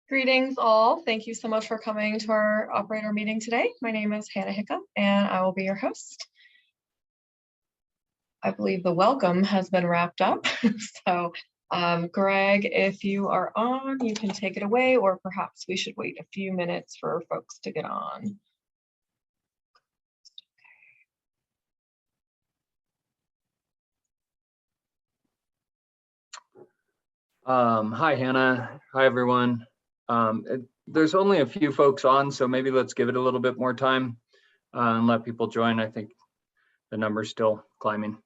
Greetings all. Thank you so much for coming to our operator meeting today. My name is Hannah Hiccup and I will be your host. I believe the welcome has been wrapped up. So Greg, if you are on, you can take it away, or perhaps we should wait a few minutes for folks to get on. Hi, Hannah. Hi, everyone. There's only a few folks on, so maybe let's give it a little bit more time and let people join. I think the number's still climbing.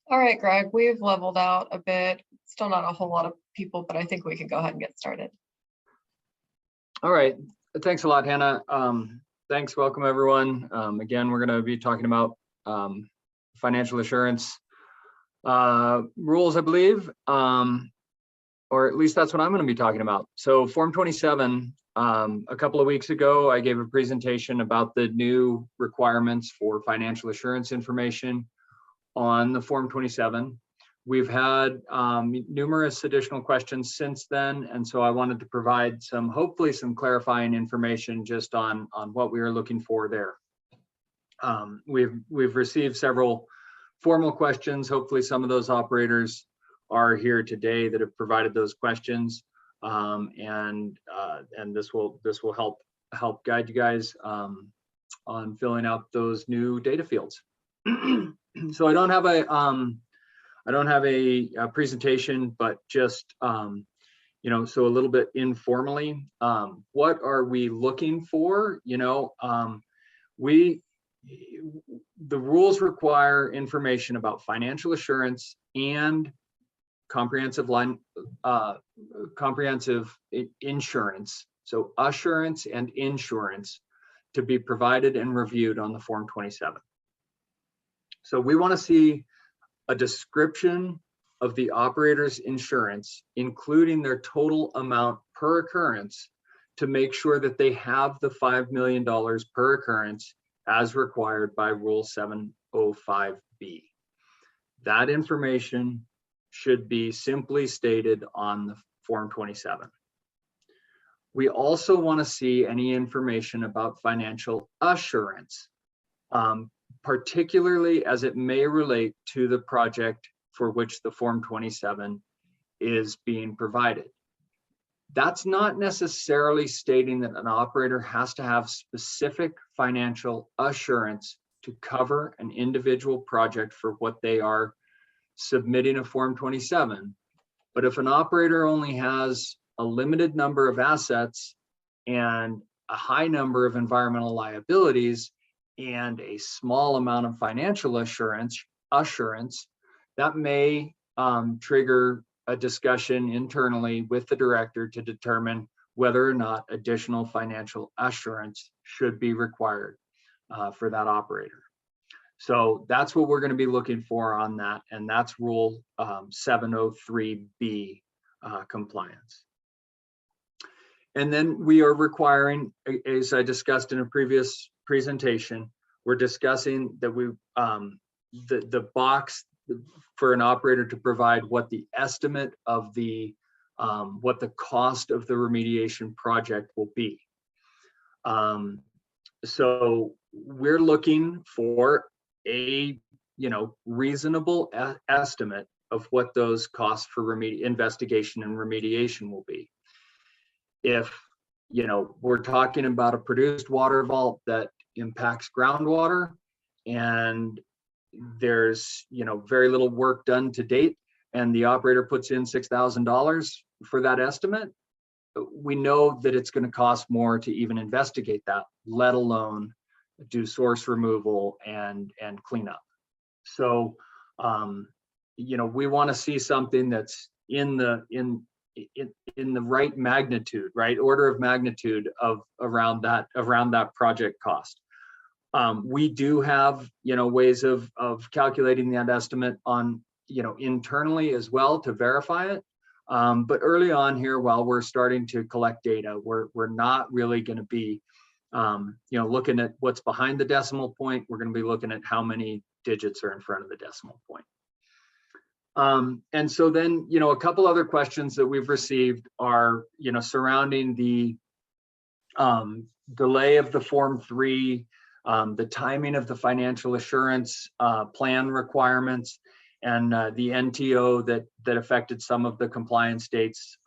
All right, Greg, we've leveled out a bit. Still not a whole lot of people, but I think we can go ahead and get started. All right. Thanks a lot, Hannah. Thanks. Welcome, everyone. Again, we're going to be talking about financial assurance rules, I believe, or at least that's what I'm going to be talking about. So Form 27, a couple of weeks ago, I gave a presentation about the new requirements for financial assurance information on the Form 27. We've had numerous additional questions since then, and so I wanted to provide hopefully some clarifying information just on what we are looking for there. We've received several formal questions. Hopefully some of those operators are here today that have provided those questions, and this will help guide you guys on filling out those new data fields. So I don't have a presentation, but just so a little bit informally, what are we looking for? the rules require information about financial assurance and comprehensive insurance. So assurance and insurance to be provided and reviewed on the Form 27. So we want to see a description of the operator's insurance, including their total amount per occurrence, to make sure that they have the $5 million per occurrence as required by Rule 705B. That information should be simply stated on the Form 27. We also want to see any information about financial assurance, particularly as it may relate to the project for which the Form 27 is being provided. That's not necessarily stating that an operator has to have specific financial assurance to cover an individual project for what they are submitting a Form 27. But if an operator only has a limited number of assets and a high number of environmental liabilities and a small amount of financial assurance, that may trigger a discussion internally with the director to determine whether or not additional financial assurance should be required for that operator. So that's what we're going to be looking for on that, and that's Rule 703B compliance. And then we are requiring, as I discussed in a previous presentation, we're discussing that we the box for an operator to provide what the estimate of the what the cost of the remediation project will be. So we're looking for a reasonable estimate of what those costs for investigation and remediation will be. If we're talking about a produced water vault that impacts groundwater and there's very little work done to date, and the operator puts in $6,000 for that estimate, we know that it's going to cost more to even investigate that, let alone do source removal and cleanup. So we want to see something that's in the right magnitude, right order of magnitude of around that project cost. We do have ways of calculating that estimate on internally as well to verify it. But early on here, while we're starting to collect data, we're not really going to be looking at what's behind the decimal point. We're going to be looking at how many digits are in front of the decimal point. And so then, a couple other questions that we've received are, surrounding the delay of the Form 3, the timing of the financial assurance plan requirements, and the NTO that affected some of the compliance dates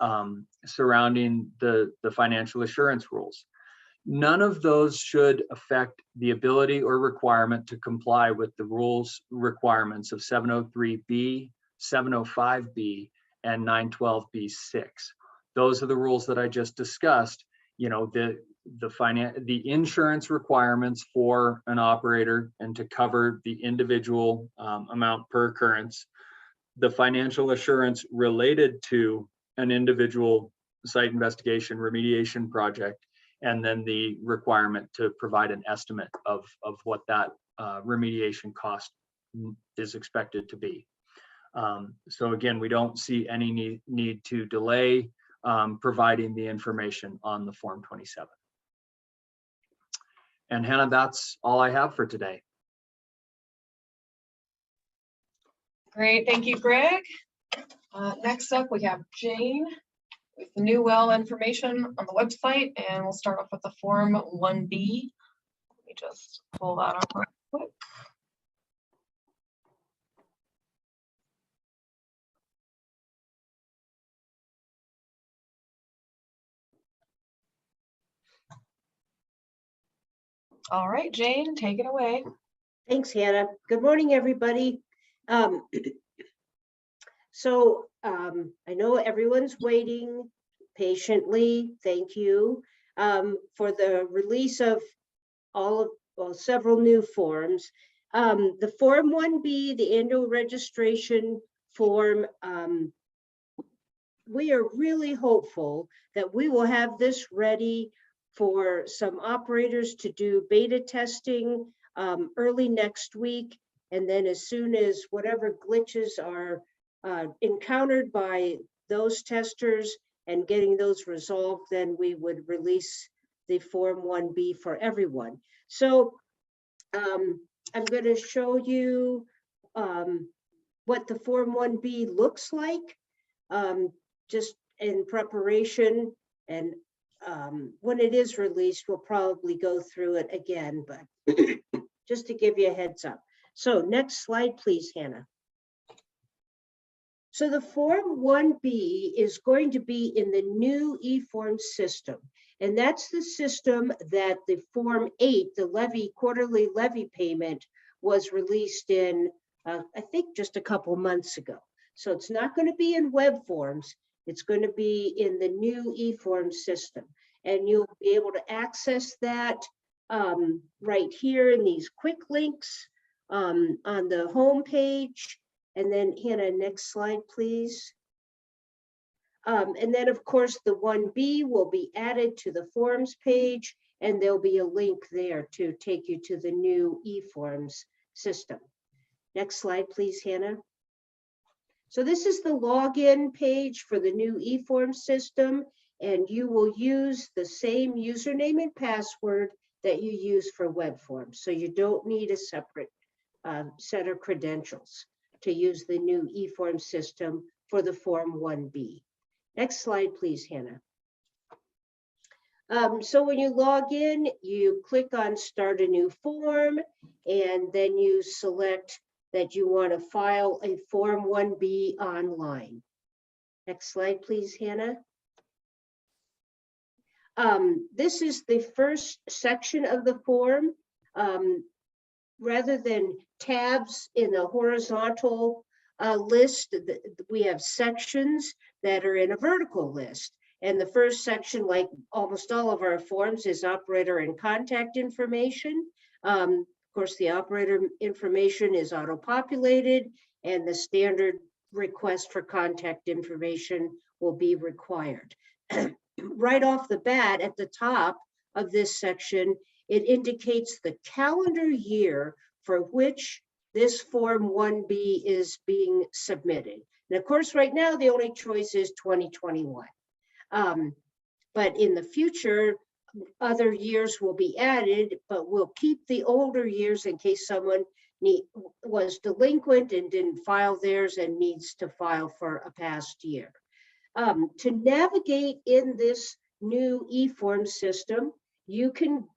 surrounding the financial assurance rules. None of those should affect the ability or requirement to comply with the rules requirements of 703B, 705B, and 912B6. Those are the rules that I just discussed. The insurance requirements for an operator and to cover the individual amount per occurrence, the financial assurance related to an individual site investigation remediation project, and then the requirement to provide an estimate of what that remediation cost is expected to be. So again, we don't see any need to delay providing the information on the Form 27. And Hannah, that's all I have for today. Great, thank you, Greg. Next up, we have Jane with the new well information on the website, and we'll start off with the Form 1B. Let me just pull that up real quick. All right, Jane, take it away. Thanks, Hannah. Good morning, everybody. I know everyone's waiting patiently. Thank you for the release of all of well, several new forms. The Form 1B, the annual registration form, we are really hopeful that we will have this ready for some operators to do beta testing early next week. And then as soon as whatever glitches are encountered by those testers and getting those resolved, then we would release the Form 1B for everyone. So I'm going to show you what the Form 1B looks like, just in preparation. And when it is released, we'll probably go through it again, but just to give you a heads up. So next slide, please, Hannah. So the Form 1B is going to be in the new eForm system. And that's the system that the Form 8, the quarterly levy payment, was released in, I think, just a couple months ago. So it's not going to be in web forms. It's going to be in the new eForm system. And you'll be able to access that right here in these quick links on the home page. And then Hannah, next slide, please. And then, of course, the 1B will be added to the forms page, and there'll be a link there to take you to the new eForms system. Next slide, please, Hannah. So this is the login page for the new eForms system, and you will use the same username and password that you use for web forms. So you don't need a separate set of credentials to use the new eForms system for the Form 1B. Next slide, please, Hannah. So when you log in, you click on Start a New Form, and then you select that you want to file a Form 1B online. Next slide, please, Hannah. This is the first section of the form. Rather than tabs in a horizontal list, we have sections that are in a vertical list. And the first section, like almost all of our forms, is operator and contact information. Of course, the operator information is auto-populated, and the standard request for contact information will be required. Right off the bat, at the top of this section, it indicates the calendar year for which this Form 1B is being submitted. And of course, right now, the only choice is 2021. But in the future, other years will be added, but we'll keep the older years in case someone was delinquent and didn't file theirs and needs to file for a past year. To navigate in this new eForm system, you can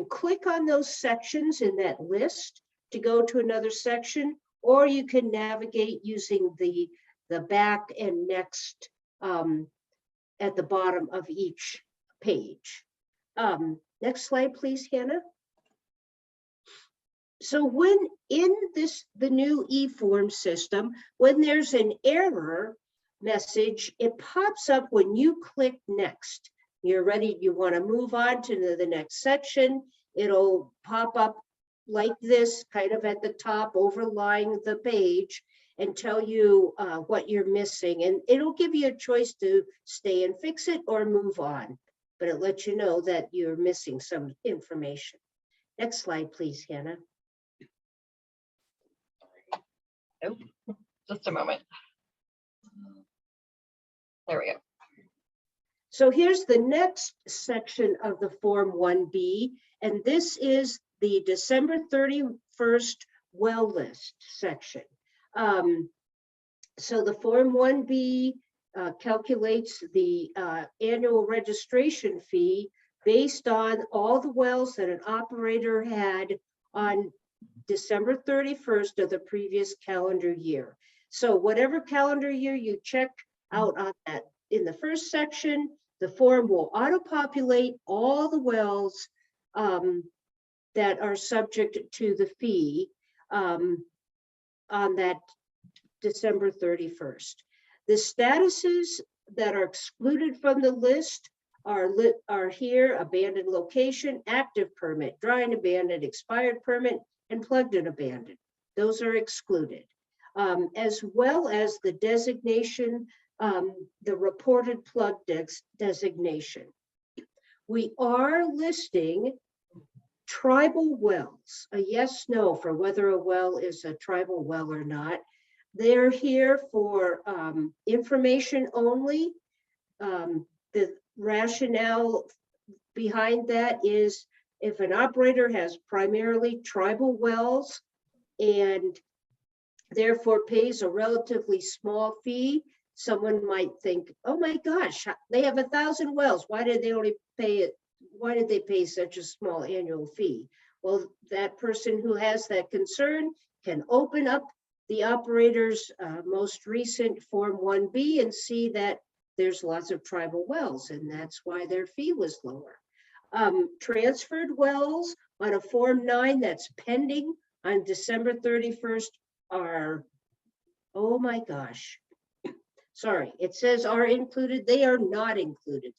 click on those sections in that list to go to another section, or you can navigate using the back and next at the bottom of each page. Next slide, please, Hannah. So when in the new eForm system, when there's an error message, it pops up when you click next. You're ready, you want to move on to the next section. It'll pop up like this, kind of at the top, overlying the page, and tell you what you're missing. And it'll give you a choice to stay and fix it or move on, but it lets you know that you're missing some information. Next slide, please, Hannah. Nope, just a moment. There we go. So here's the next section of the Form 1B, and this is the December 31st well list section. So the Form 1B calculates the annual registration fee based on all the wells that an operator had on December 31st of the previous calendar year. So whatever calendar year you check out on that in the first section, the form will auto-populate all the wells that are subject to the fee on that December 31st. The statuses that are excluded from the list are here: abandoned location, active permit, dry and abandoned, expired permit, and plugged and abandoned. Those are excluded, as well as the designation, the reported plug designation. We are listing tribal wells, a yes, no for whether a well is a tribal well or not. They're here for information only. The rationale behind that is if an operator has primarily tribal wells and therefore pays a relatively small fee, someone might think, oh my gosh, they have 1,000 wells. Why did they only pay it? Why did they pay such a small annual fee? Well, that person who has that concern can open up the operator's most recent Form 1B and see that there's lots of tribal wells, and that's why their fee was lower. Transferred wells on a Form 9 that's pending on December 31st are, oh my gosh, sorry, it says are included. They are not included.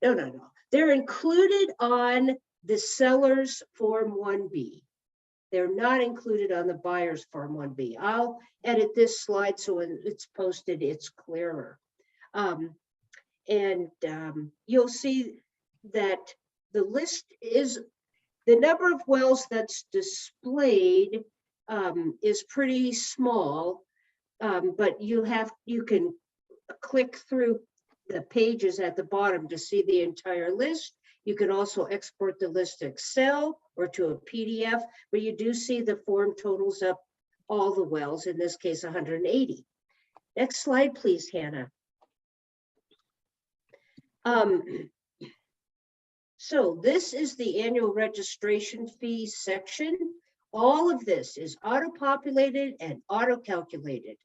No. They're included on the seller's Form 1B. They're not included on the buyer's Form 1B. I'll edit this slide so when it's posted, it's clearer. You'll see that the list is, the number of wells that's displayed is pretty small, but you can click through the pages at the bottom to see the entire list. You can also export the list to Excel or to a PDF, but you do see the form totals up all the wells, in this case 180. Next slide, please, Hannah. So this is the annual registration fee section. All of this is auto-populated and auto-calculated.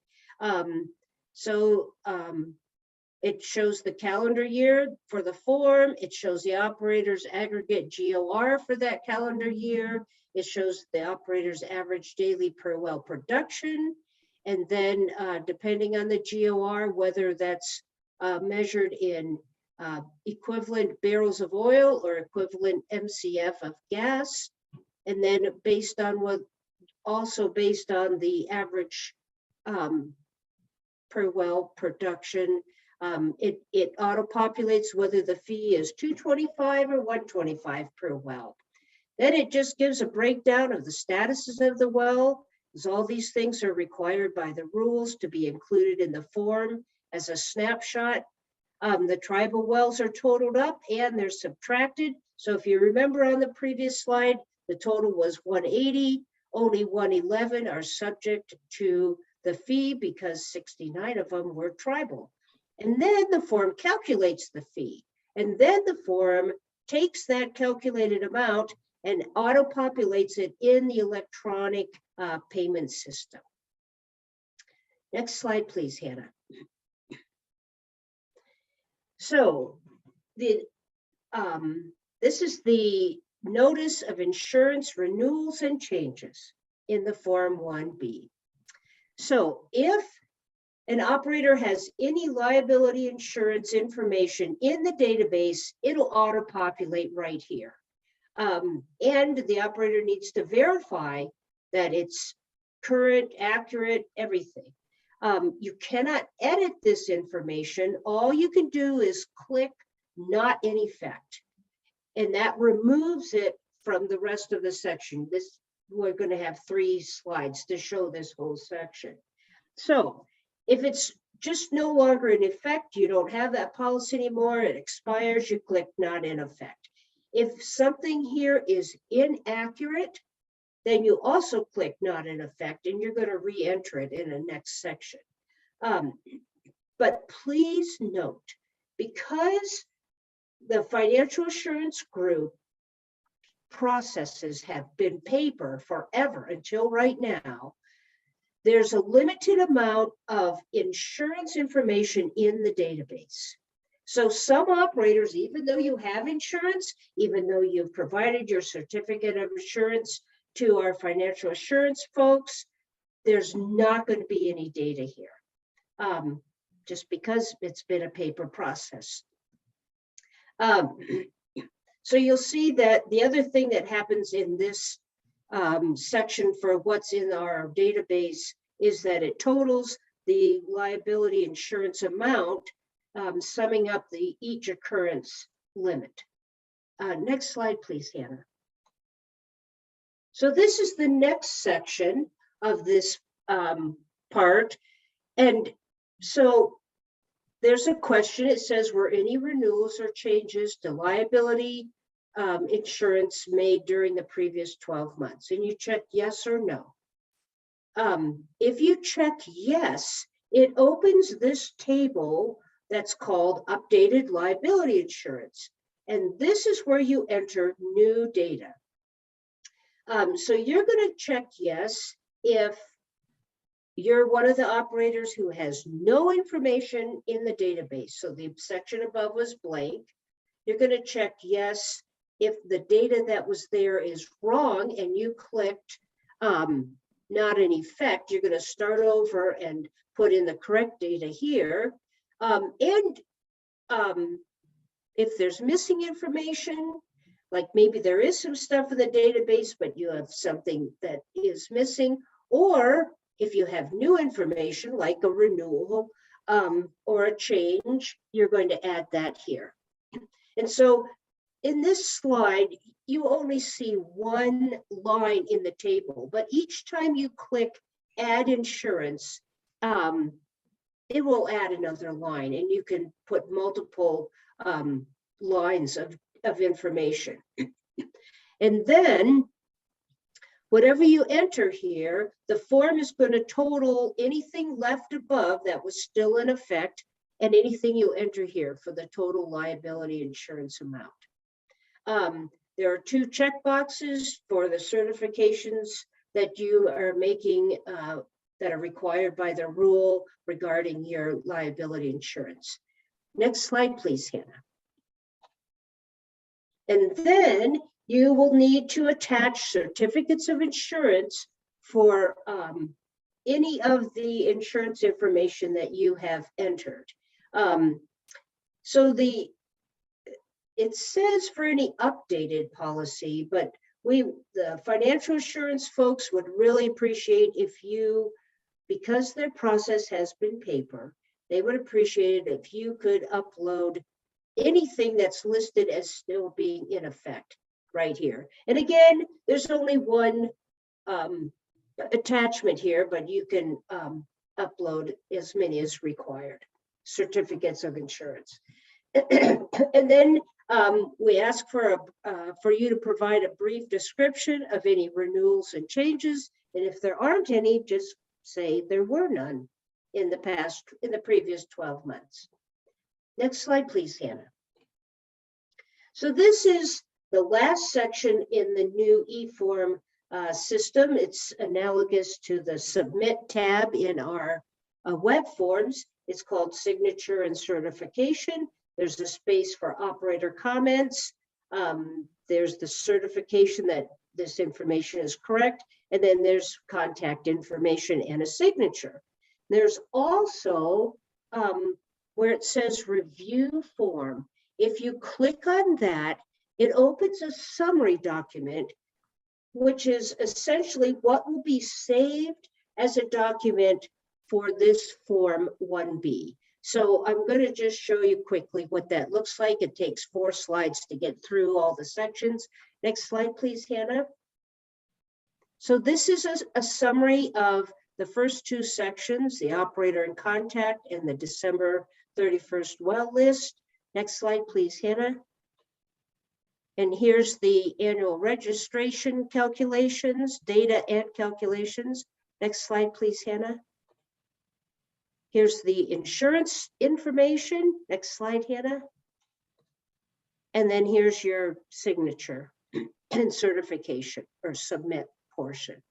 It shows the calendar year for the form. It shows the operator's aggregate GOR for that calendar year. It shows the operator's average daily per well production. And then depending on the GOR, whether that's measured in equivalent barrels of oil or equivalent MCF of gas. And then based on the average per well production, it auto-populates whether the fee is $225 or $125 per well. Then it just gives a breakdown of the statuses of the well, as all these things are required by the rules to be included in the form as a snapshot. The tribal wells are totaled up and they're subtracted. So if you remember on the previous slide, the total was 180, only 111 are subject to the fee because 69 of them were tribal. And then the form calculates the fee. And then the form takes that calculated amount and auto-populates it in the electronic payment system. Next slide, please, Hannah. So this is the notice of insurance renewals and changes in the Form 1B. So if an operator has any liability insurance information in the database, it'll auto-populate right here. And the operator needs to verify that it's current, accurate, everything. You cannot edit this information. All you can do is click not in effect. And that removes it from the rest of the section. We're going to have 3 slides to show this whole section. So if it's just no longer in effect, you don't have that policy anymore, it expires, you click not in effect. If something here is inaccurate, then you also click not in effect and you're going to re-enter it in the next section. But please note, because the financial assurance group processes have been paper forever until right now, there's a limited amount of insurance information in the database. So some operators, even though you have insurance, even though you've provided your certificate of insurance to our financial assurance folks, there's not going to be any data here, just because it's been a paper process. So you'll see that the other thing that happens in this section for what's in our database is that it totals the liability insurance amount, summing up each occurrence limit. Next slide, please, Hannah. So this is the next section of this part. And so there's a question. It says, were any renewals or changes to liability insurance made during the previous 12 months? And you check yes or no. If you check yes, it opens this table that's called updated liability insurance. And this is where you enter new data. So you're going to check yes if you're one of the operators who has no information in the database. So the section above was blank. You're going to check yes if the data that was there is wrong and you clicked not in effect. You're going to start over and put in the correct data here. If there's missing information, like maybe there is some stuff in the database, but you have something that is missing, or if you have new information like a renewal or a change, you're going to add that here. And so in this slide, you only see one line in the table, but each time you click add insurance, it will add another line, and you can put multiple lines of information. And then whatever you enter here, the form is going to total anything left above that was still in effect and anything you enter here for the total liability insurance amount. There are two check boxes for the certifications that you are making that are required by the rule regarding your liability insurance. Next slide, please, Hannah. And then you will need to attach certificates of insurance for any of the insurance information that you have entered. It says for any updated policy, but the financial assurance folks would really appreciate if you, because their process has been paper, they would appreciate it if you could upload anything that's listed as still being in effect right here. And again, there's only one attachment here, but you can upload as many as required, certificates of insurance. And then we ask for you to provide a brief description of any renewals and changes. And if there aren't any, just say there were none in the previous 12 months. Next slide, please, Hannah. So this is the last section in the new eForm system. It's analogous to the Submit tab in our web forms. It's called Signature and Certification. There's a space for operator comments. There's the certification that this information is correct. And then there's contact information and a signature. There's also where it says review form. If you click on that, it opens a summary document, which is essentially what will be saved as a document for this Form 1B. So I'm going to just show you quickly what that looks like. It takes 4 slides to get through all the sections. Next slide, please, Hannah. So this is a summary of the first 2 sections, the operator and contact and the December 31st well list. Next slide, please, Hannah. And here's the annual registration calculations, data and calculations. Next slide, please, Hannah. Here's the insurance information. Next slide, Hannah. And then here's your signature and certification or submit portion.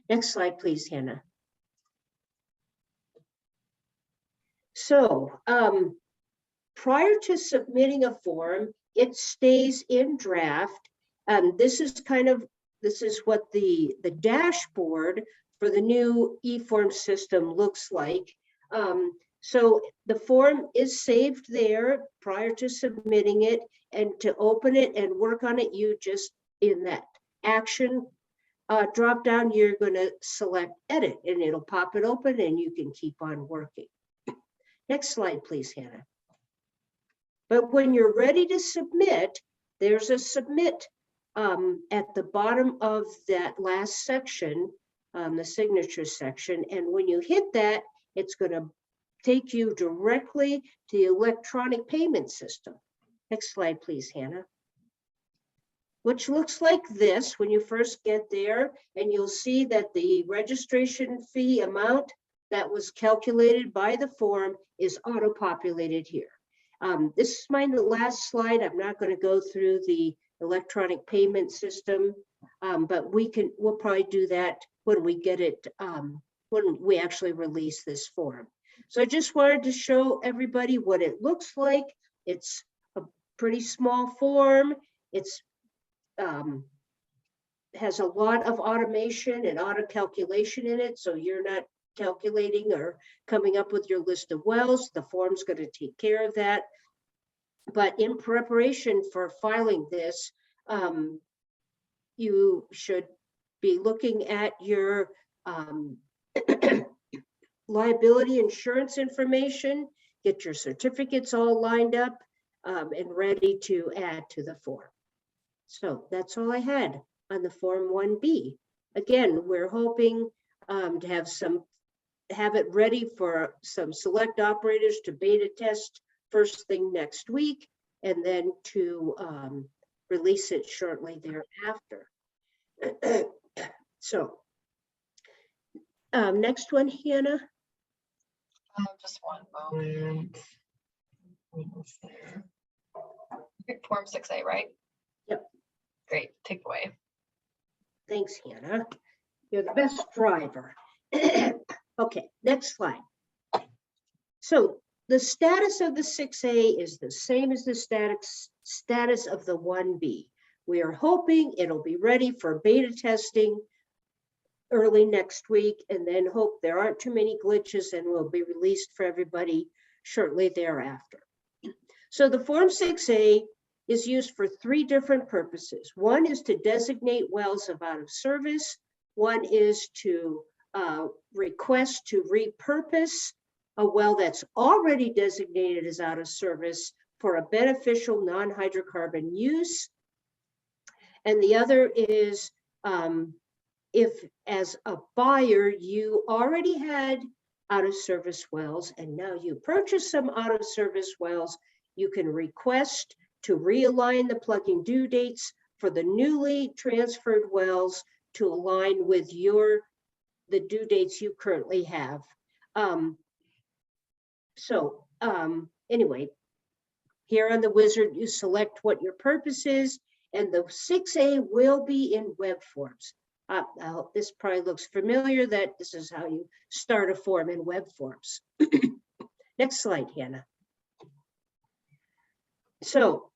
Next slide, please, Hannah. So prior to submitting a form, it stays in draft. This is what the dashboard for the new eForm system looks like. So the form is saved there prior to submitting it, and to open it and work on it, you just in that action drop down, you're going to select edit and it'll pop it open and you can keep on working. Next slide, please, Hannah. But when you're ready to submit, there's a submit at the bottom of that last section, the signature section. And when you hit that, it's going to take you directly to the electronic payment system. Next slide, please, Hannah. Which looks like this when you first get there, and you'll see that the registration fee amount that was calculated by the form is auto-populated here. This is my last slide. I'm not going to go through the electronic payment system, but we'll probably do that when we get it, when we actually release this form. So I just wanted to show everybody what it looks like. It's a pretty small form. It's has a lot of automation and auto calculation in it. So you're not calculating or coming up with your list of wells. The form's going to take care of that. But in preparation for filing this, you should be looking at your liability insurance information, get your certificates all lined up and ready to add to the form. So that's all I had on the Form 1B. Again, we're hoping to have it ready for some select operators to beta test first thing next week, and then to release it shortly thereafter. So next one, Hannah. Just one moment. Almost there. Okay, Form 6A, right? Yep. Great, take it away. Thanks, Hannah. You're the best driver. Okay, next slide. So the status of the 6A is the same as the status of the 1B. We are hoping it'll be ready for beta testing early next week, and then hope there aren't too many glitches and will be released for everybody shortly thereafter. So the Form 6A is used for three different purposes. One is to designate wells of out of service. One is to request to repurpose a well that's already designated as out of service for a beneficial non-hydrocarbon use. And the other is if as a buyer, you already had out of service wells and now you purchase some out of service wells, you can request to realign the plugging due dates for the newly transferred wells to align with the due dates you currently have. Anyway, here on the wizard, you select what your purpose is, and the 6A will be in web forms. This probably looks familiar, that this is how you start a form in web forms. Next slide, Hannah. So,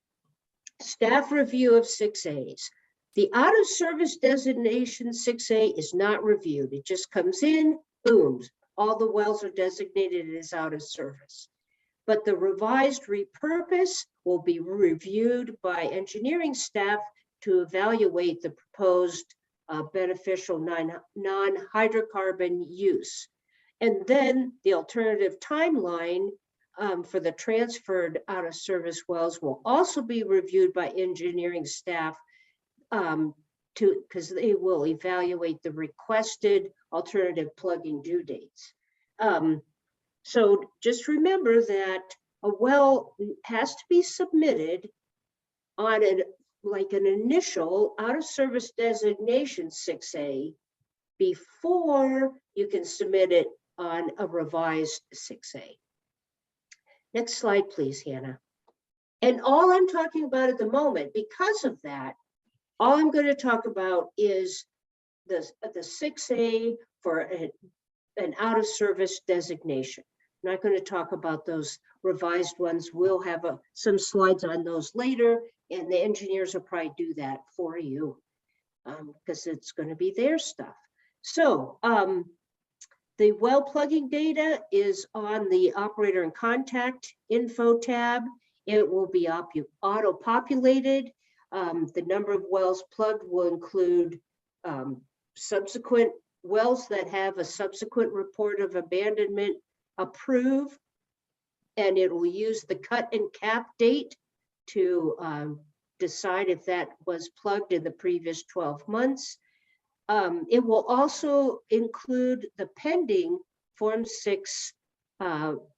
staff review of 6As. The out of service designation 6A is not reviewed. It just comes in, boom, all the wells are designated as out of service. But the revised repurpose will be reviewed by engineering staff to evaluate the proposed beneficial non-hydrocarbon use. And then the alternative timeline for the transferred out of service wells will also be reviewed by engineering staff because they will evaluate the requested alternative plugging due dates. So just remember that a well has to be submitted on an initial out of service designation 6A before you can submit it on a revised 6A. Next slide, please, Hannah. And all I'm talking about at the moment, because of that, all I'm going to talk about is the 6A for an out of service designation. I'm not going to talk about those revised ones. We'll have some slides on those later, and the engineers will probably do that for you because it's going to be their stuff. So The well plugging data is on the operator and contact info tab. It will be auto-populated. The number of wells plugged will include subsequent wells that have a subsequent report of abandonment approved, and it will use the cut and cap date to decide if that was plugged in the previous 12 months. It will also include the pending Form 6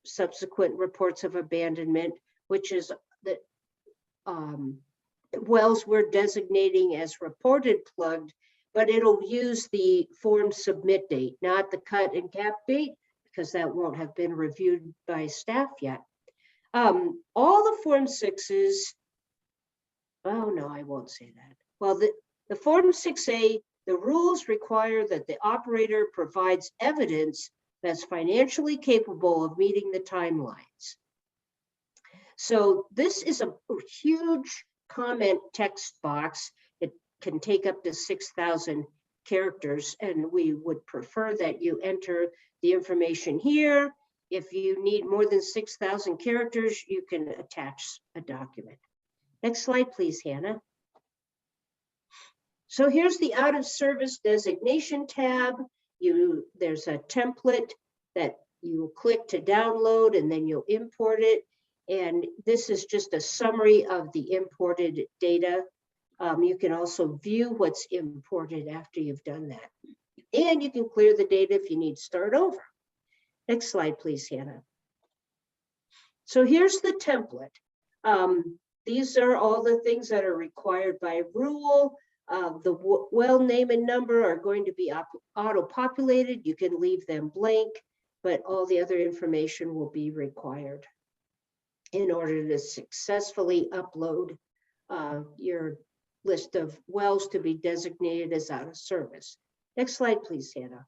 subsequent reports of abandonment, which is the wells we're designating as reported plugged, but it'll use the form submit date, not the cut and cap date, because that won't have been reviewed by staff yet. All the Form 6s, oh no, I won't say that. Well, the Form 6A, the rules require that the operator provides evidence that's financially capable of meeting the timelines. So this is a huge comment text box. It can take up to 6,000 characters, and we would prefer that you enter the information here. If you need more than 6,000 characters, you can attach a document. Next slide, please, Hannah. So here's the out of service designation tab. There's a template that you click to download, and then you'll import it. And this is just a summary of the imported data. You can also view what's imported after you've done that. And you can clear the data if you need to start over. Next slide, please, Hannah. So here's the template. These are all the things that are required by rule. The well name and number are going to be auto-populated. You can leave them blank, but all the other information will be required in order to successfully upload your list of wells to be designated as out of service. Next slide, please, Hannah.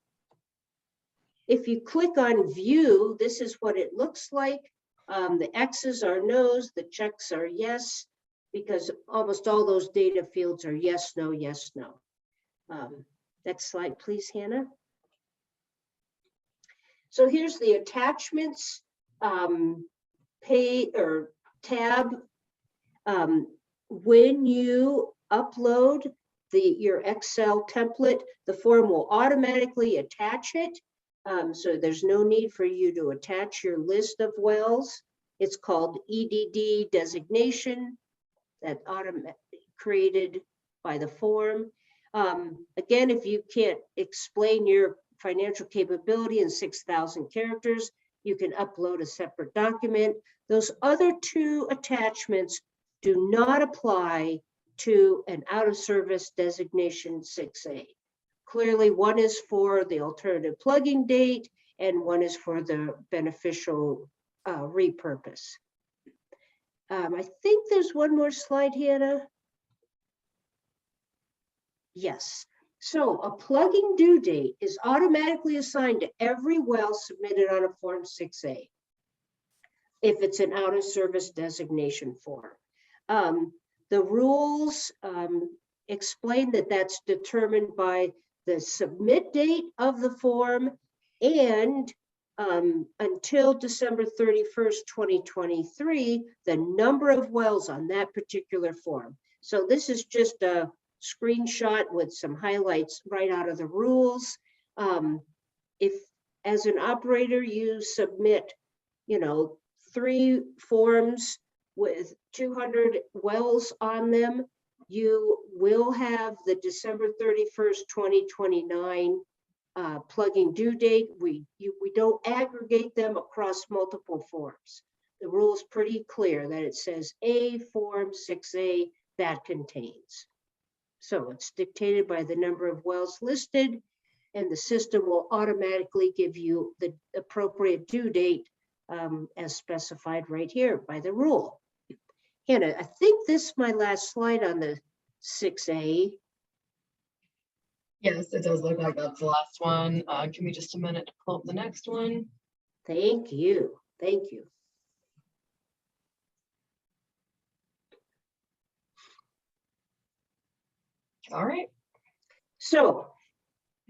If you click on view, this is what it looks like. The X's are no's, the checks are yes, because almost all those data fields are yes, no, yes, no. Next slide, please, Hannah. So here's the attachments tab. When you upload your Excel template, the form will automatically attach it. So there's no need for you to attach your list of wells. It's called EDD designation, that automatically created by the form. Again, if you can't explain your financial capability in 6,000 characters, you can upload a separate document. Those other two attachments do not apply to an out of service designation 6A. Clearly, one is for the alternative plugging date and one is for the beneficial repurpose. I think there's one more slide, Hannah. Yes. So a plugging due date is automatically assigned to every well submitted on a Form 6A if it's an out of service designation form. The rules explain that that's determined by the submit date of the form and until December 31st, 2023, the number of wells on that particular form. So this is just a screenshot with some highlights right out of the rules. If as an operator you submit, 3 forms with 200 wells on them, you will have the December 31st, 2029 plugging due date. We don't aggregate them across multiple forms. The rule is pretty clear that it says a form 6A that contains. So it's dictated by the number of wells listed, and the system will automatically give you the appropriate due date as specified right here by the rule. Hannah, I think this is my last slide on the 6A. Yes, it does look like that's the last one. Give me just a minute to pull up the next one. Thank you. Thank you. All right. So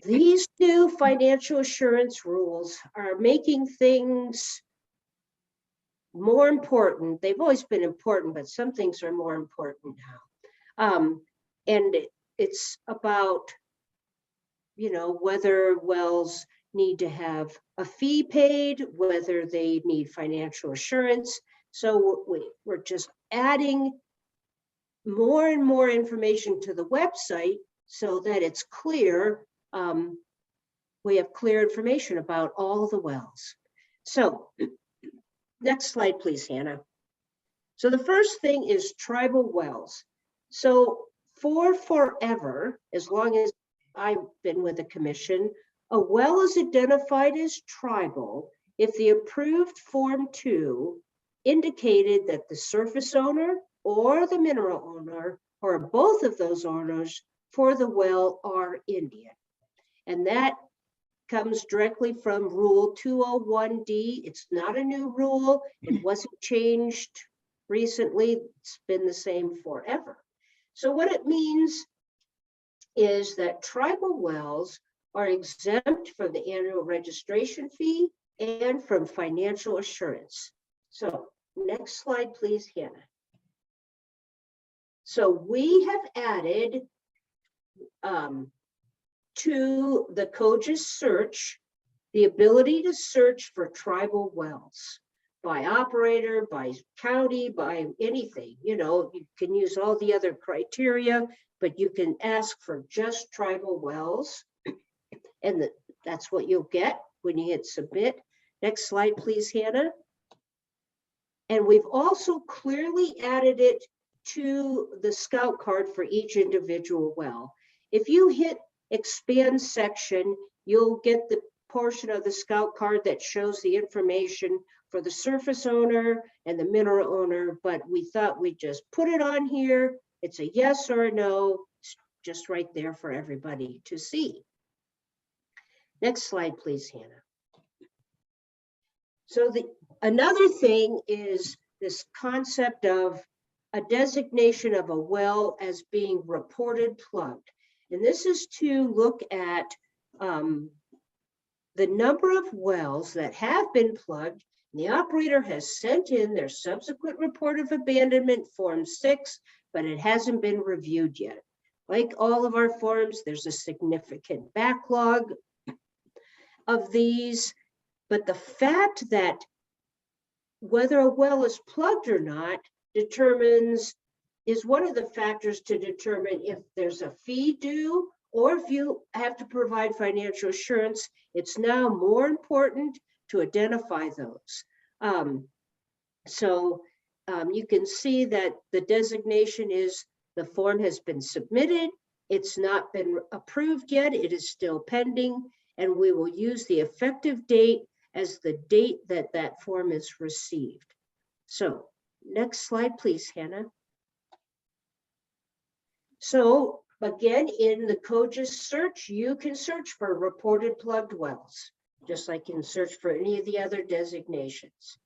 These new financial assurance rules are making things more important. They've always been important, but some things are more important now. And it's about, whether wells need to have a fee paid, whether they need financial assurance. So we're just adding more and more information to the website so that it's clear. We have clear information about all the wells. So next slide, please, Hannah. So the first thing is tribal wells. So for forever, as long as I've been with the commission, a well is identified as tribal if the approved Form 2 indicated that the surface owner or the mineral owner or both of those owners for the well are Indian. And that comes directly from Rule 201D. It's not a new rule. It wasn't changed recently. It's been the same forever. So what it means is that tribal wells are exempt from the annual registration fee and from financial assurance. So next slide, please, Hannah. So we have added to the COGCC search the ability to search for tribal wells by operator, by county, by anything. You can use all the other criteria, but you can ask for just tribal wells. And that's what you'll get when you hit submit. Next slide, please, Hannah. And we've also clearly added it to the scout card for each individual well. If you hit expand section, you'll get the portion of the scout card that shows the information for the surface owner and the mineral owner, but we thought we'd just put it on here. It's a yes or a no, it's just right there for everybody to see. Next slide, please, Hannah. So another thing is this concept of a designation of a well as being reported plugged. And this is to look at the number of wells that have been plugged. And the operator has sent in their subsequent report of abandonment, Form 6, but it hasn't been reviewed yet. Like all of our forms, there's a significant backlog of these, but the fact that whether a well is plugged or not is one of the factors to determine if there's a fee due or if you have to provide financial assurance. It's now more important to identify those. You can see that the designation is the form has been submitted. It's not been approved yet. It is still pending, and we will use the effective date as the date that that form is received. So next slide, please, Hannah. So again, in the COGCC search, you can search for reported plugged wells, just like you can search for any of the other designations.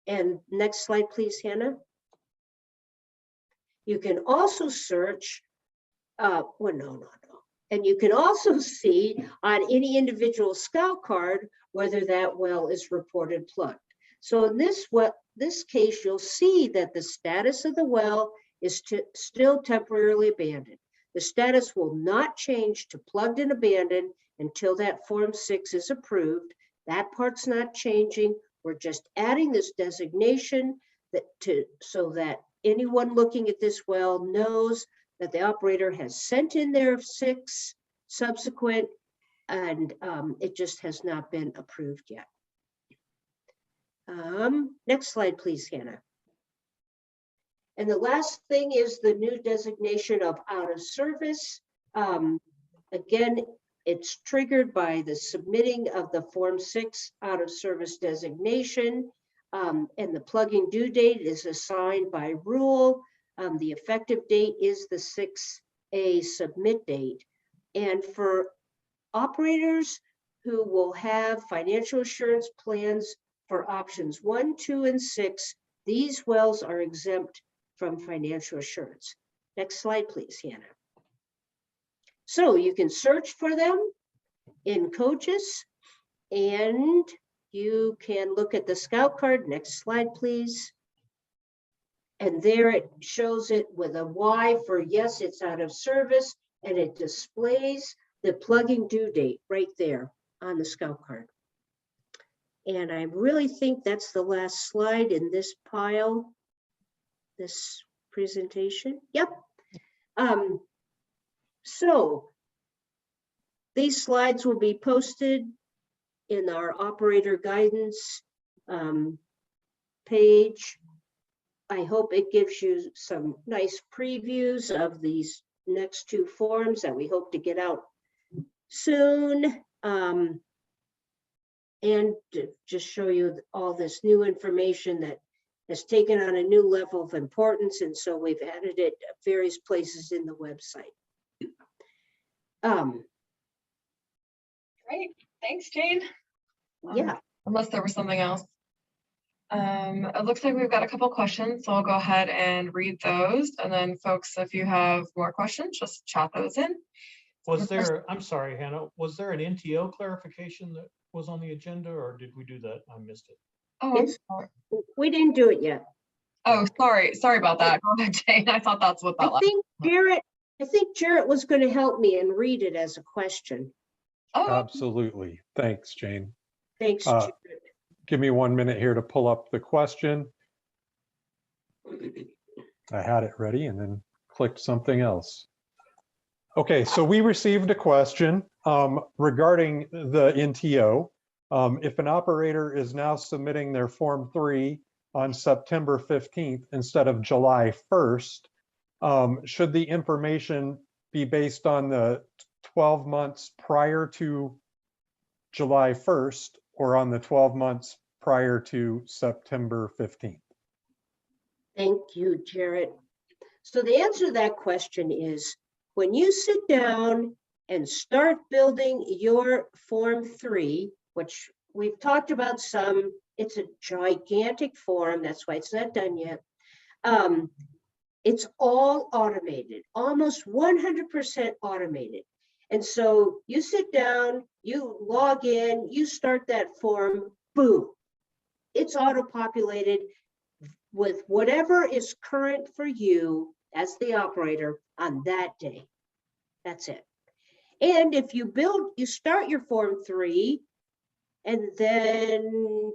And next slide, please, Hannah. You can also search, And you can also see on any individual scout card whether that well is reported plugged. So in this case, you'll see that the status of the well is still temporarily abandoned. The status will not change to plugged and abandoned until that Form 6 is approved. That part's not changing. We're just adding this designation so that anyone looking at this well knows that the operator has sent in their 6 subsequent, and it just has not been approved yet. Next slide, please, Hannah. And the last thing is the new designation of out of service. Again, it's triggered by the submitting of the Form 6 out of service designation, and the plugging due date is assigned by rule. The effective date is the 6A submit date. And for operators who will have financial assurance plans for options 1, 2, and 6, these wells are exempt from financial assurance. Next slide, please, Hannah. So you can search for them in COGCC, and you can look at the scout card. Next slide, please. And there it shows it with a Y for yes, it's out of service, and it displays the plugging due date right there on the scout card. And I really think that's the last slide in this pile, this presentation. Yep. So these slides will be posted in our operator guidance page. I hope it gives you some nice previews of these next two forms that we hope to get out soon. And to just show you all this new information that has taken on a new level of importance. And so we've added it at various places in the website. Great, thanks, Jane. Yeah. Unless there was something else. It looks like we've got a couple questions, so I'll go ahead and read those. And then folks, if you have more questions, just chat those in. Was there, I'm sorry, Hannah, was there an NTO clarification that was on the agenda, or did we do that? I missed it. Oh, I'm It's- sorry. We didn't do it yet. Oh, sorry about that. Go ahead, Jane. I thought that's what that I think Jarrett was going to help me and read it as a question. Oh, Absolutely. Thanks, Jane. Thanks, Uh, Jarrett. Give me 1 minute here to pull up the question. I had it ready and then clicked something else. Okay, so we received a question regarding the NTO. If an operator is now submitting their Form 3 on September 15th instead of July 1st, should the information be based on the 12 months prior to July 1st or on the 12 months prior to September 15th? Thank you, Jarrett. So the answer to that question is, when you sit down and start building your Form 3, which we've talked about some, it's a gigantic form, that's why it's not done yet. It's all automated, almost 100% automated. And so you sit down, you log in, you start that form, boom. It's auto-populated with whatever is current for you as the operator on that day. That's it. And if you start your Form 3, and then,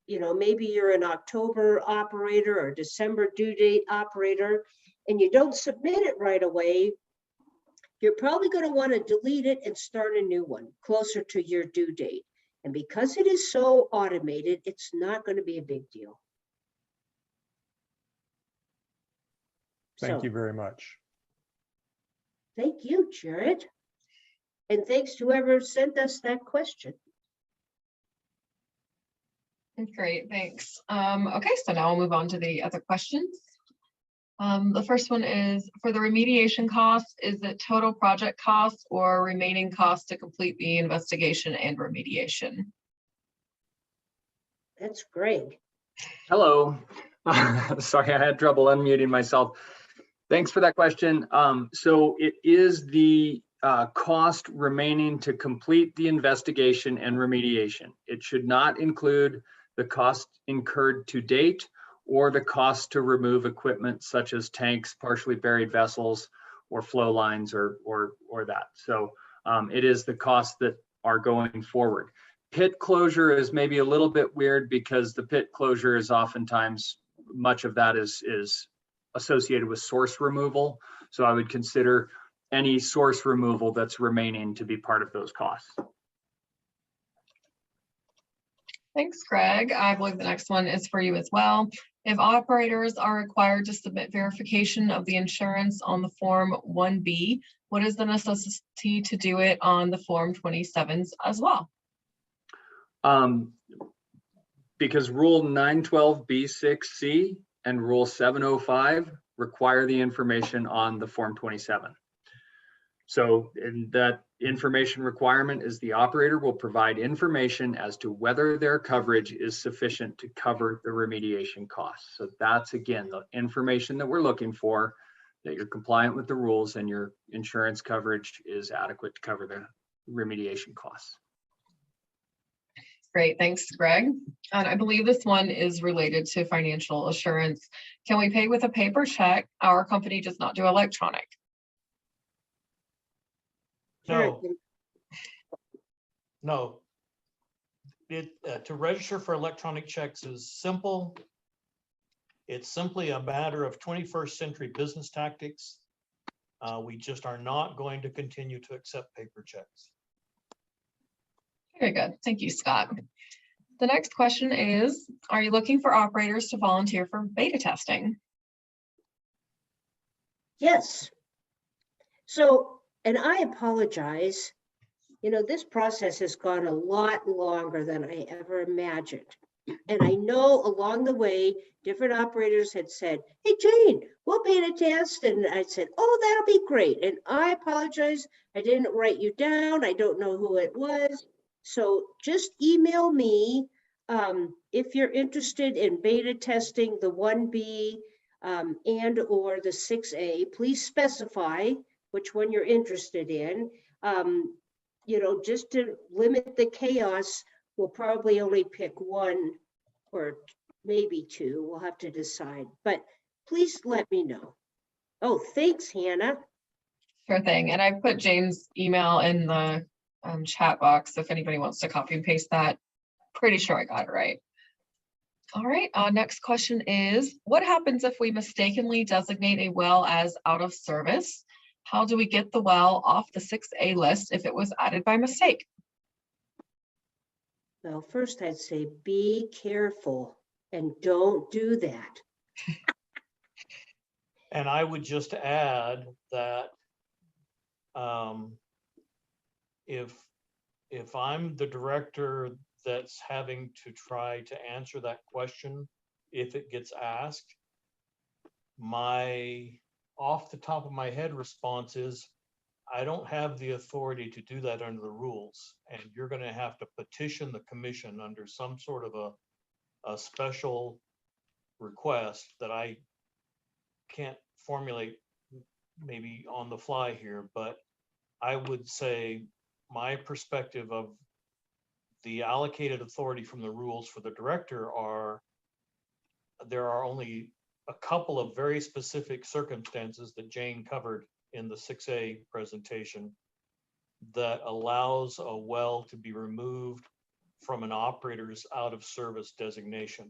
maybe you're an October operator or December due date operator, and you don't submit it right away, you're probably going to want to delete it and start a new one closer to your due date. And because it is so automated, it's not going to be a big deal. Thank you very much. Thank you, Jared. And thanks to whoever sent us that question. great, thanks. Okay, so now we'll move on to the other questions. The first one is, for the remediation costs, is it total project costs or remaining costs to complete the investigation and remediation? That's Greg. Hello. Sorry, I had trouble unmuting myself. Thanks for that question. So it is the cost remaining to complete the investigation and remediation. It should not include the cost incurred to date or the cost to remove equipment such as tanks, partially buried vessels, or flow lines, or that. So it is the costs that are going forward. Pit closure is maybe a little bit weird because the pit closure is oftentimes, much of that is associated with source removal. So I would consider any source removal that's remaining to be part of those costs. Thanks, Greg. I believe the next one is for you as well. If operators are required to submit verification of the insurance on the Form 1B, what is the necessity to do it on the Form 27s as well? Because Rule 912B6C and Rule 705 require the information on the Form 27. So in that information requirement is the operator will provide information as to whether their coverage is sufficient to cover the remediation costs. So that's, again, the information that we're looking for. that you're compliant with the rules and your insurance coverage is adequate to cover the remediation costs. Great, thanks, Greg. And I believe this one is related to financial assurance. Can we pay with a paper check? Our company does not do electronic. No, no. To register for electronic checks is simple. It's simply a matter of 21st century business tactics. We just are not going to continue to accept paper checks. Very good. Thank you, Scott. The next question is, are you looking for operators to volunteer for beta testing? Yes. So, and I apologize, you know, this process has gone a lot longer than I ever imagined. And I know along the way, different operators had said, hey, Jane, we'll beta test. And I said, oh, that'll be great. And I apologize. I didn't write you down. I don't know who it was. So just email me if you're interested in beta testing the 1B and or the 6A. Please specify which one you're interested in. You know, just to limit the chaos, we'll probably only pick one or maybe two. We'll have to decide, but please let me know. Oh, thanks, Hannah. Sure thing. And I've put Jane's email in the chat box if anybody wants to copy and paste that. Pretty sure I got it right. All right, next question is, what happens if we mistakenly designate a well as out of service? How do we get the well off the 6A list if it was added by mistake? Well, first I'd say be careful and don't do that. And I would just add that if I'm the director that's having to try to answer that question, if it gets asked, my off the top of my head response is, I don't have the authority to do that under the rules. And you're going to have to petition the commission under some sort of a special request that I can't formulate maybe on the fly here, but I would say my perspective of the allocated authority from the rules for the director are, there are only a couple of very specific circumstances that Jane covered in the 6A presentation that allows a well to be removed from an operator's out of service designation.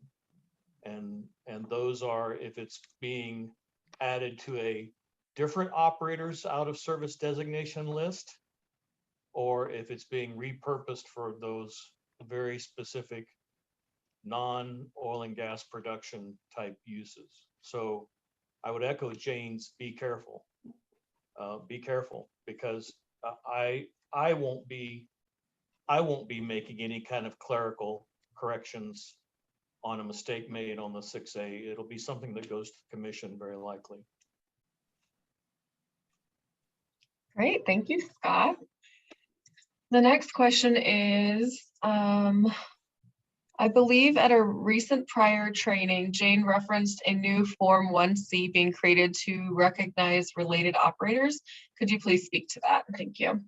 And those are if it's being added to a different operator's out of service designation list, or if it's being repurposed for those very specific non-oil and gas production type uses. So I would echo Jane's be careful. Be careful, because I won't be making any kind of clerical corrections on a mistake made on the 6A. It'll be something that goes to the commission very likely. Great, thank you, Scott. The next question is, I believe at a recent prior training, Jane referenced a new Form 1C being created to recognize related operators. Could you please speak to that? Thank you.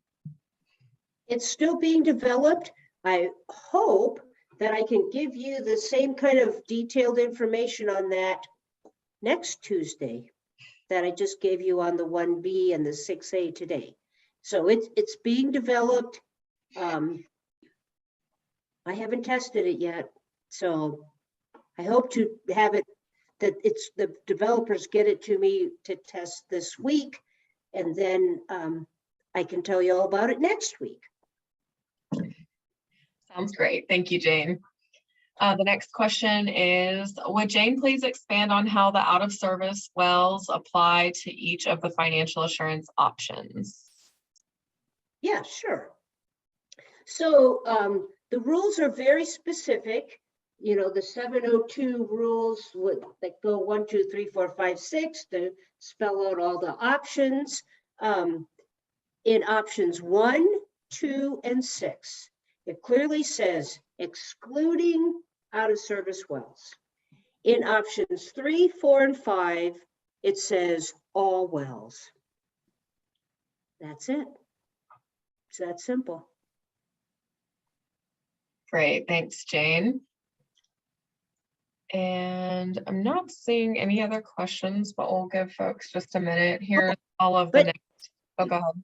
It's still being developed. I hope that I can give you the same kind of detailed information on that next Tuesday that I just gave you on the 1B and the 6A today. So it's being developed. I haven't tested it yet, so I hope to have it, that it's the developers get it to me to test this week, and then I can tell you all about it next week. Sounds great. Thank you, Jane. The next question is, would Jane please expand on how the out of service wells apply to each of the financial assurance options? Yeah, sure. So the rules are very specific. You know, the 702 rules that go 1, 2, 3, 4, 5, 6 to spell out all the options. In options 1, 2, and 6, it clearly says excluding out of service wells. In options 3, 4, and 5, it says all wells. That's it. It's that simple. Great, thanks, Jane. And I'm not seeing any other questions, but we'll give folks just a minute. Here's all of the but- next. Oh, go ahead.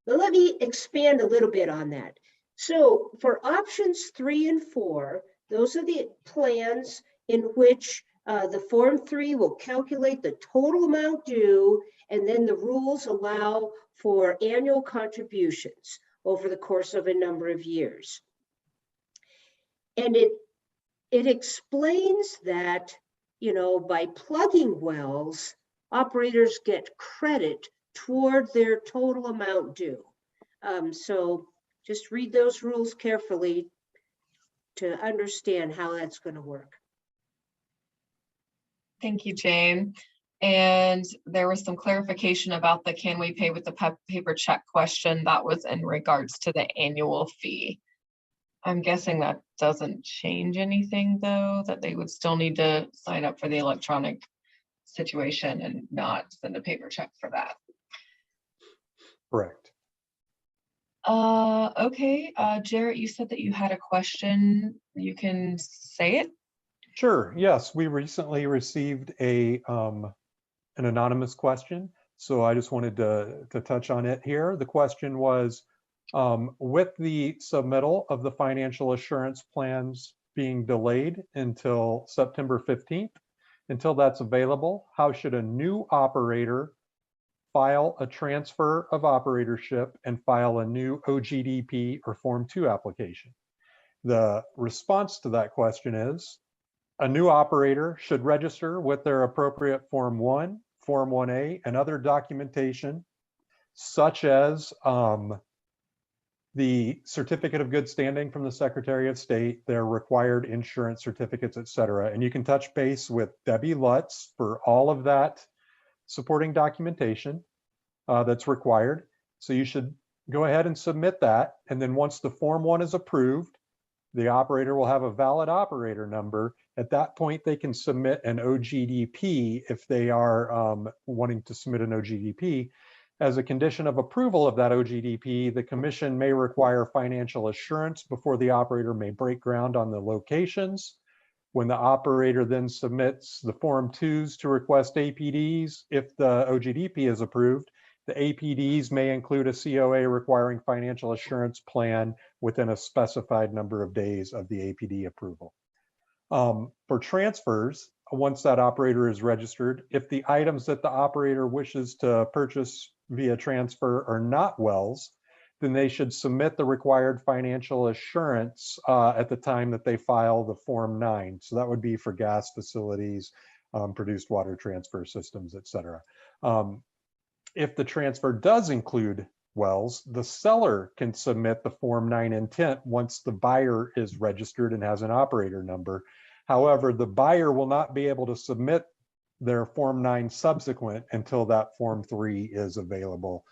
Well, let me expand a little bit on that. So for options 3 and 4, those are the plans in which the Form 3 will calculate the total amount due, and then the rules allow for annual contributions over the course of a number of years. And it explains that, you know, by plugging wells, operators get credit toward their total amount due. So just read those rules carefully to understand how that's going to work. Thank you, Jane. And there was some clarification about the can we pay with the paper check question that was in regards to the annual fee. I'm guessing that doesn't change anything though, that they would still need to sign up for the electronic situation and not send a paper check for that. Correct. Okay, Jarrett, you said that you had a question. You can say it. Sure. Yes, we recently received an anonymous question, so I just wanted to touch on it here. The question was, with the submittal of the financial assurance plans being delayed until September 15th, until that's available, how should a new operator file a transfer of operatorship and file a new OGDP or Form 2 application? The response to that question is, a new operator should register with their appropriate Form 1, Form 1A, and other documentation, such as the certificate of good standing from the Secretary of State, their required insurance certificates, et cetera. And you can touch base with Debbie Lutz for all of that supporting documentation that's required. So you should go ahead and submit that. And then once the Form 1 is approved, the operator will have a valid operator number. At that point, they can submit an OGDP if they are wanting to submit an OGDP. As a condition of approval of that OGDP, the commission may require financial assurance before the operator may break ground on the locations. When the operator then submits the Form 2s to request APDs, if the OGDP is approved, the APDs may include a COA requiring financial assurance plan within a specified number of days of the APD approval. For transfers, once that operator is registered, if the items that the operator wishes to purchase via transfer are not wells, then they should submit the required financial assurance at the time that they file the Form 9. So that would be for gas facilities, produced water transfer systems, et cetera. If the transfer does include wells, the seller can submit the Form 9 intent once the buyer is registered and has an operator number. However, the buyer will not be able to submit their Form 9 subsequent until that Form 3 is available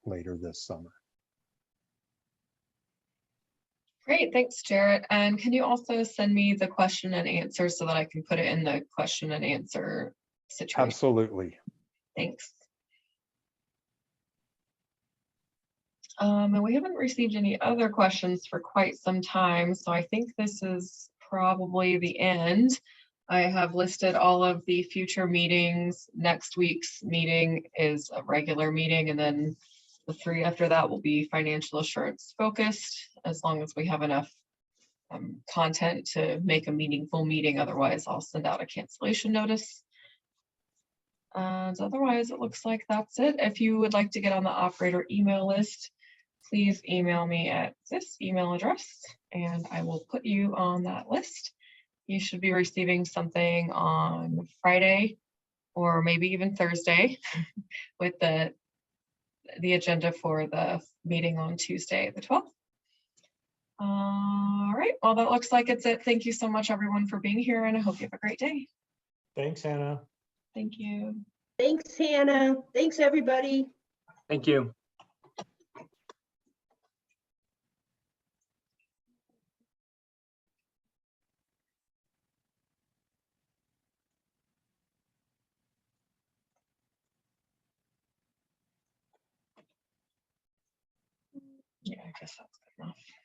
later this summer. Great, thanks, Jarrett. And can you also send me the question and answer so that I can put it in the question and answer situation? Absolutely. Thanks. And we haven't received any other questions for quite some time, so I think this is probably the end. I have listed all of the future meetings. Next week's meeting is a regular meeting, and then the 3 after that will be financial assurance focused, as long as we have enough content to make a meaningful meeting. Otherwise, I'll send out a cancellation notice. And otherwise, it looks like that's it. If you would like to get on the operator email list, please email me at this email address, and I will put you on that list. You should be receiving something on Friday or maybe even Thursday with the agenda for the meeting on Tuesday, the 12th. All right, well, that looks like it's it. Thank you so much, everyone, for being here, and I hope you have a great day. Thanks, Hannah. Thank you. Thanks, Hannah. Thanks, everybody. Thank you. guess that's good enough.